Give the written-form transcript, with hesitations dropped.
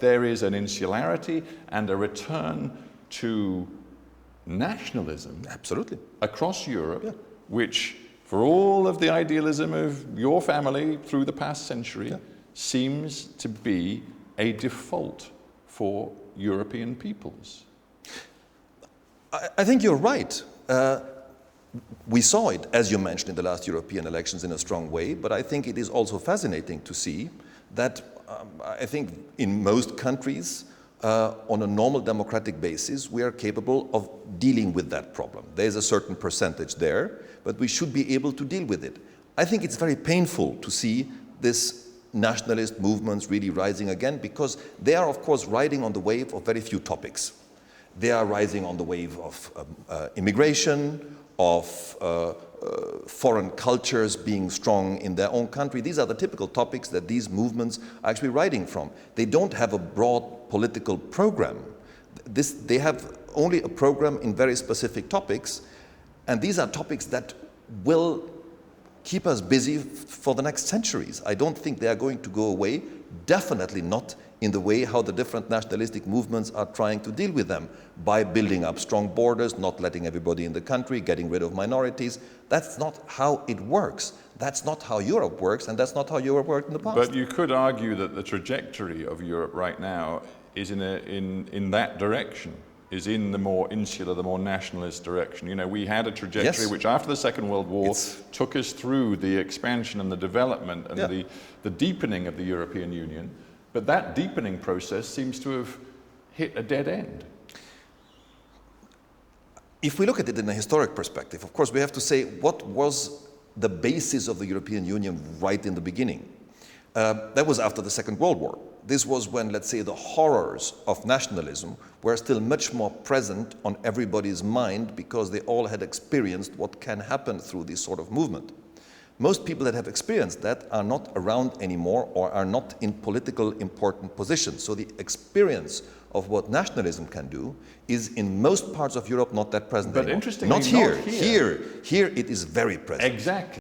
there is an insularity and a return to nationalism Absolutely. across Europe, Yeah. which, for all of the idealism of your family through the past century, seems to be a default for European peoples. I think you're right. We saw it, as you mentioned, in the last European elections in a strong way, but I think it is also fascinating to see that I think in most countries, on a normal democratic basis, we are capable of dealing with that problem. There's a certain percentage there, but we should be able to deal with it. I think it's very painful to see this nationalist movements really rising again, because they are, of course, riding on the wave of very few topics. They are rising on the wave of immigration, of foreign cultures being strong in their own country. These are the typical topics that these movements are actually riding from. They don't have a broad political program. They have only a program in very specific topics, and these are topics that will keep us busy for the next centuries. I don't think they are going to go away, definitely not in the way how the different nationalistic movements are trying to deal with them, by building up strong borders, not letting everybody in the country, getting rid of minorities. That's not how it works. That's not how Europe works, and that's not how Europe worked in the past. But you could argue that the trajectory of Europe right now is in that direction, is in the more insular, the more nationalist direction. You know, we had a trajectory which after the Second World War took us through the expansion and the development and the deepening of the European Union. But that deepening process seems to have hit a dead end. If we look at it in a historic perspective, of course, we have to say, what was the basis of the European Union right in the beginning? That was after the Second World War. This was when, let's say, the horrors of nationalism were still much more present on everybody's mind, because they all had experienced what can happen through this sort of movement. Most people that have experienced that are not around anymore, or are not in political important positions. So the experience of what nationalism can do is in most parts of Europe not that present anymore. But interestingly, not here. Here it is very present. Exactly.